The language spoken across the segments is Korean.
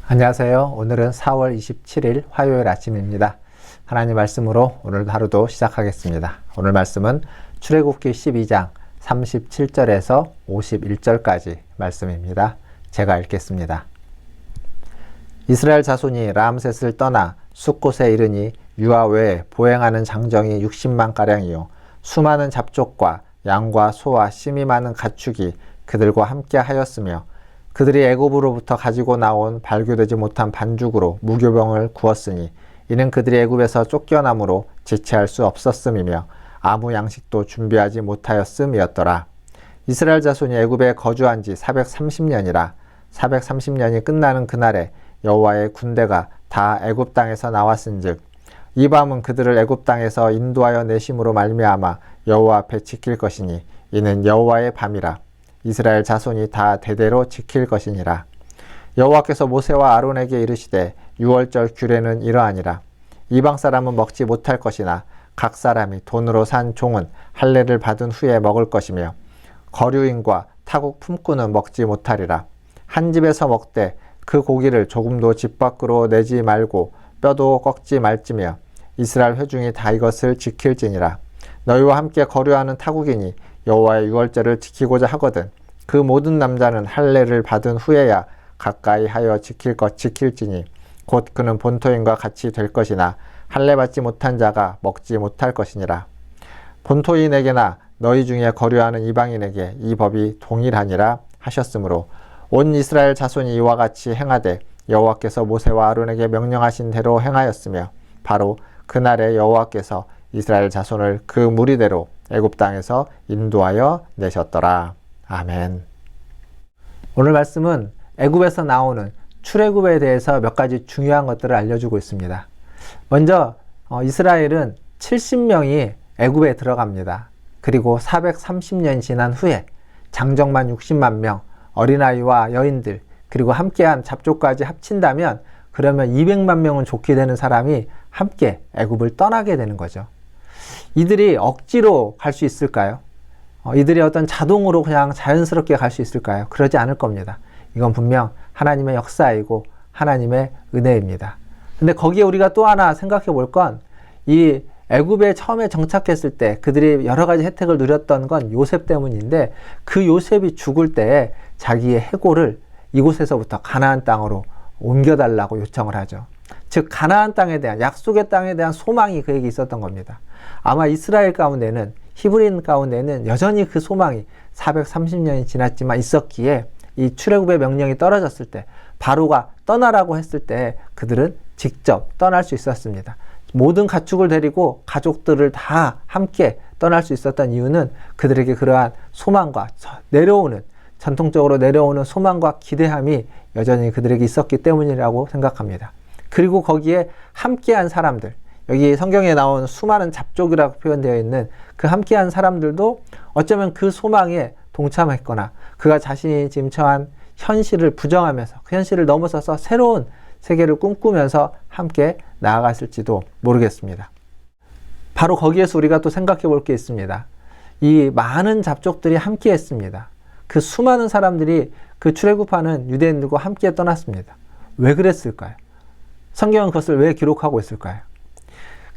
안녕하세요. 오늘은 4월 27일 화요일 아침입니다. 하나님 말씀으로 오늘 하루도 시작하겠습니다. 오늘 말씀은 출애굽기 12장 37절에서 51절까지 말씀입니다. 제가 읽겠습니다. 이스라엘 자손이 람셋을 떠나 숫곳에 이르니 유아 외에 보행하는 장정이 60만가량이요 수많은 잡족과 양과 소와 심이 많은 가축이 그들과 함께 하였으며 그들이 애굽으로부터 가지고 나온 발교되지 못한 반죽으로 무교병을 구웠으니 이는 그들이 애굽에서 쫓겨남으로 지체할 수 없었음이며 아무 양식도 준비하지 못하였음이었더라. 이스라엘 자손이 애굽에 거주한 지 430년이라 430년이 끝나는 그날에 여호와의 군대가 다 애굽 땅에서 나왔은즉 이 밤은 그들을 애굽 땅에서 인도하여 내심으로 말미암아 여호와 앞에 지킬 것이니 이는 여호와의 밤이라. 이스라엘 자손이 다 대대로 지킬 것이니라. 여호와께서 모세와 아론에게 이르시되 유월절 규례는 이러하니라. 이방 사람은 먹지 못할 것이나 각 사람이 돈으로 산 종은 할례를 받은 후에 먹을 것이며 거류인과 타국 품꾼은 먹지 못하리라. 한 집에서 먹되 그 고기를 조금도 집 밖으로 내지 말고 뼈도 꺾지 말지며 이스라엘 회중이 다 이것을 지킬지니라. 너희와 함께 거류하는 타국인이 여호와의 유월절을 지키고자 하거든 그 모든 남자는 할례를 받은 후에야 가까이 하여 지킬지니 곧 그는 본토인과 같이 될 것이나 할례 받지 못한 자가 먹지 못할 것이니라. 본토인에게나 너희 중에 거류하는 이방인에게 이 법이 동일하니라 하셨으므로 온 이스라엘 자손이 이와 같이 행하되 여호와께서 모세와 아론에게 명령하신 대로 행하였으며 바로 그날에 여호와께서 이스라엘 자손을 그 무리대로 애굽 땅에서 인도하여 내셨더라. 아멘. 오늘 말씀은 애굽에서 나오는 출애굽에 대해서 몇 가지 중요한 것들을 알려주고 있습니다. 먼저 이스라엘은 70명이 애굽에 들어갑니다. 그리고 430년 지난 후에 장정만 60만 명, 어린아이와 여인들, 그리고 함께한 잡족까지 합친다면 그러면 200만 명은 좋게 되는 사람이 함께 애굽을 떠나게 되는 거죠. 이들이 억지로 갈 수 있을까요? 이들이 어떤 자동으로 그냥 자연스럽게 갈 수 있을까요? 그러지 않을 겁니다. 이건 분명 하나님의 역사이고 하나님의 은혜입니다. 근데 거기에 우리가 또 하나 생각해 볼 건 이 애굽에 처음에 정착했을 때 그들이 여러 가지 혜택을 누렸던 건 요셉 때문인데 그 요셉이 죽을 때 자기의 해골을 이곳에서부터 가나안 땅으로 옮겨달라고 요청을 하죠. 즉 가나안 땅에 대한 약속의 땅에 대한 소망이 그에게 있었던 겁니다. 아마 이스라엘 가운데는 히브리인 가운데는 여전히 그 소망이 430년이 지났지만 있었기에 이 출애굽의 명령이 떨어졌을 때 바로가 떠나라고 했을 때 그들은 직접 떠날 수 있었습니다. 모든 가축을 데리고 가족들을 다 함께 떠날 수 있었던 이유는 그들에게 그러한 소망과 전통적으로 내려오는 소망과 기대함이 여전히 그들에게 있었기 때문이라고 생각합니다. 그리고 거기에 함께한 사람들, 여기 성경에 나온 수많은 잡족이라고 표현되어 있는 그 함께한 사람들도 어쩌면 그 소망에 동참했거나 그가 자신이 지금 처한 현실을 부정하면서 그 현실을 넘어서서 새로운 세계를 꿈꾸면서 함께 나아갔을지도 모르겠습니다. 바로 거기에서 우리가 또 생각해 볼 게 있습니다. 이 많은 잡족들이 함께 했습니다. 그 수많은 사람들이 그 출애굽하는 유대인들과 함께 떠났습니다. 왜 그랬을까요? 성경은 그것을 왜 기록하고 있을까요?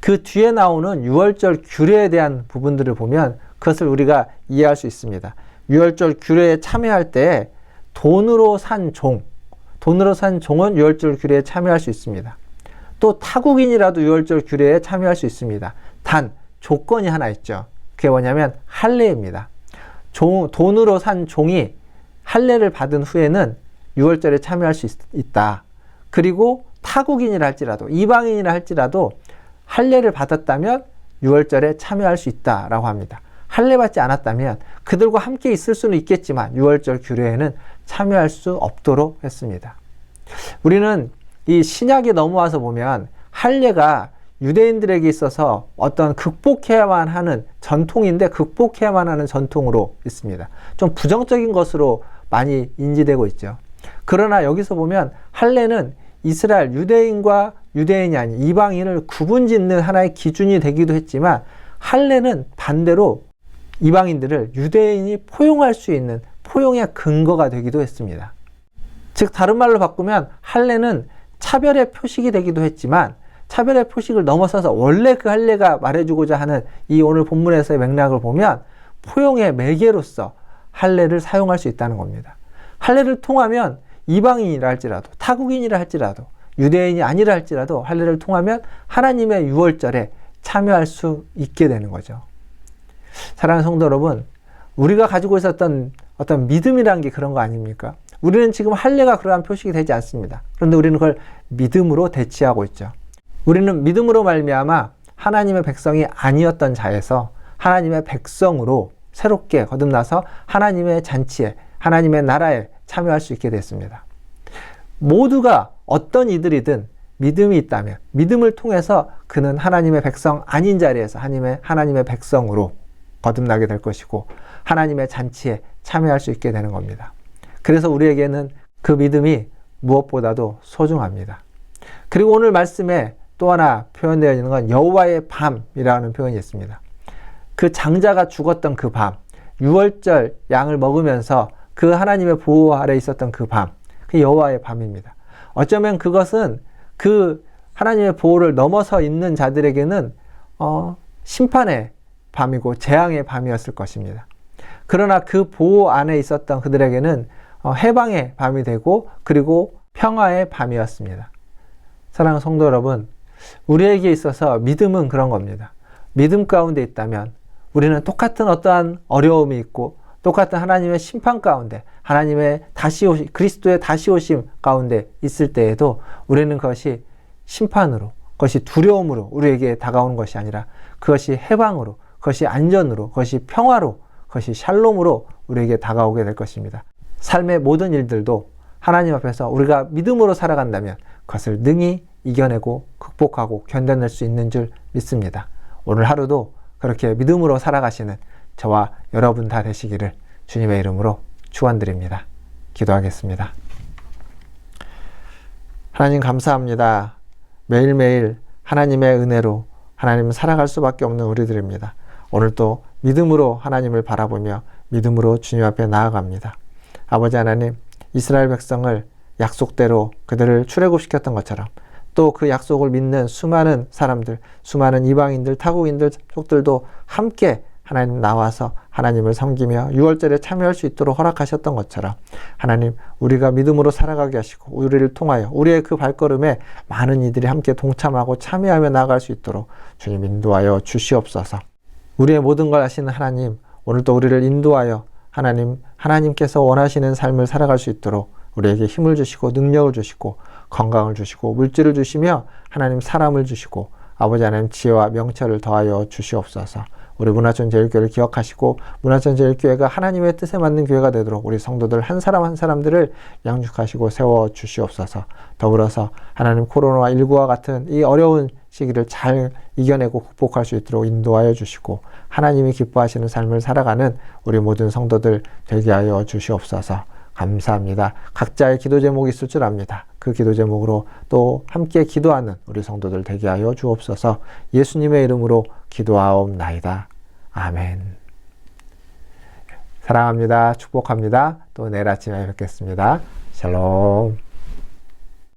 그 뒤에 나오는 유월절 규례에 대한 부분들을 보면 그것을 우리가 이해할 수 있습니다. 유월절 규례에 참여할 때 돈으로 산 종은 유월절 규례에 참여할 수 있습니다. 또 타국인이라도 유월절 규례에 참여할 수 있습니다. 단 조건이 하나 있죠. 그게 뭐냐면 할례입니다. 돈으로 산 종이 할례를 받은 후에는 유월절에 참여할 수 있다. 그리고 타국인이라 할지라도 이방인이라 할지라도 할례를 받았다면 유월절에 참여할 수 있다라고 합니다. 할례 받지 않았다면 그들과 함께 있을 수는 있겠지만 유월절 규례에는 참여할 수 없도록 했습니다. 우리는 이 신약에 넘어와서 보면 할례가 유대인들에게 있어서 어떤 극복해야만 하는 전통인데 극복해야만 하는 전통으로 있습니다. 좀 부정적인 것으로 많이 인지되고 있죠. 그러나 여기서 보면 할례는 이스라엘 유대인과 유대인이 아닌 이방인을 구분짓는 하나의 기준이 되기도 했지만 할례는 반대로 이방인들을 유대인이 포용할 수 있는 포용의 근거가 되기도 했습니다. 즉 다른 말로 바꾸면 할례는 차별의 표식이 되기도 했지만 차별의 표식을 넘어서서 원래 그 할례가 말해주고자 하는 이 오늘 본문에서의 맥락을 보면 포용의 매개로서 할례를 사용할 수 있다는 겁니다. 할례를 통하면 이방인이라 할지라도 타국인이라 할지라도 유대인이 아니라 할지라도 할례를 통하면 하나님의 유월절에 참여할 수 있게 되는 거죠. 사랑하는 성도 여러분, 우리가 가지고 있었던 어떤 믿음이라는 게 그런 거 아닙니까? 우리는 지금 할례가 그러한 표식이 되지 않습니다. 그런데 우리는 그걸 믿음으로 대치하고 있죠. 우리는 믿음으로 말미암아 하나님의 백성이 아니었던 자에서 하나님의 백성으로 새롭게 거듭나서 하나님의 잔치에, 하나님의 나라에 참여할 수 있게 됐습니다. 모두가 어떤 이들이든 믿음이 있다면 믿음을 통해서 그는 하나님의 백성 아닌 자리에서 하나님의 백성으로 거듭나게 될 것이고 하나님의 잔치에 참여할 수 있게 되는 겁니다. 그래서 우리에게는 그 믿음이 무엇보다도 소중합니다. 그리고 오늘 말씀에 또 하나 표현되어 있는 건 여호와의 밤이라는 표현이 있습니다. 그 장자가 죽었던 그 밤, 유월절 양을 먹으면서 그 하나님의 보호 아래 있었던 그 밤, 그 여호와의 밤입니다. 어쩌면 그것은 그 하나님의 보호를 넘어서 있는 자들에게는 심판의 밤이고 재앙의 밤이었을 것입니다. 그러나 그 보호 안에 있었던 그들에게는 해방의 밤이 되고 그리고 평화의 밤이었습니다. 사랑하는 성도 여러분, 우리에게 있어서 믿음은 그런 겁니다. 믿음 가운데 있다면 우리는 똑같은 어떠한 어려움이 있고 똑같은 하나님의 심판 가운데 하나님의 다시 오심, 그리스도의 다시 오심 가운데 있을 때에도 우리는 그것이 심판으로, 그것이 두려움으로 우리에게 다가오는 것이 아니라 그것이 해방으로, 그것이 안전으로, 그것이 평화로, 그것이 샬롬으로 우리에게 다가오게 될 것입니다. 삶의 모든 일들도 하나님 앞에서 우리가 믿음으로 살아간다면 그것을 능히 이겨내고 극복하고 견뎌낼 수 있는 줄 믿습니다. 오늘 하루도 그렇게 믿음으로 살아가시는 저와 여러분 다 되시기를 주님의 이름으로 축원드립니다. 기도하겠습니다. 하나님 감사합니다. 매일매일 하나님의 은혜로 하나님 살아갈 수밖에 없는 우리들입니다. 오늘도 믿음으로 하나님을 바라보며 믿음으로 주님 앞에 나아갑니다. 아버지 하나님, 이스라엘 백성을 약속대로 그들을 출애굽시켰던 것처럼 또 그 약속을 믿는 수많은 사람들, 수많은 이방인들, 타국인들, 족들도 함께 하나님 나와서 하나님을 섬기며 유월절에 참여할 수 있도록 허락하셨던 것처럼 하나님, 우리가 믿음으로 살아가게 하시고 우리를 통하여 우리의 그 발걸음에 많은 이들이 함께 동참하고 참여하며 나아갈 수 있도록 주님 인도하여 주시옵소서. 우리의 모든 걸 아시는 하나님, 오늘도 우리를 인도하여 하나님께서 원하시는 삶을 살아갈 수 있도록 우리에게 힘을 주시고 능력을 주시고 건강을 주시고 물질을 주시며 하나님 사람을 주시고 아버지 하나님 지혜와 명철을 더하여 주시옵소서. 우리 문화촌제일교회를 기억하시고 문화촌제일교회가 하나님의 뜻에 맞는 교회가 되도록 우리 성도들 한 사람 한 사람들을 양육하시고 세워 주시옵소서. 더불어서 하나님 코로나19와 같은 이 어려운 시기를 잘 이겨내고 극복할 수 있도록 인도하여 주시고 하나님이 기뻐하시는 삶을 살아가는 우리 모든 성도들 되게 하여 주시옵소서. 감사합니다. 각자의 기도 제목이 있을 줄 압니다. 그 기도 제목으로 또 함께 기도하는 우리 성도들 되게 하여 주옵소서. 예수님의 이름으로 기도하옵나이다. 아멘. 사랑합니다. 축복합니다. 또 내일 아침에 뵙겠습니다. 샬롬.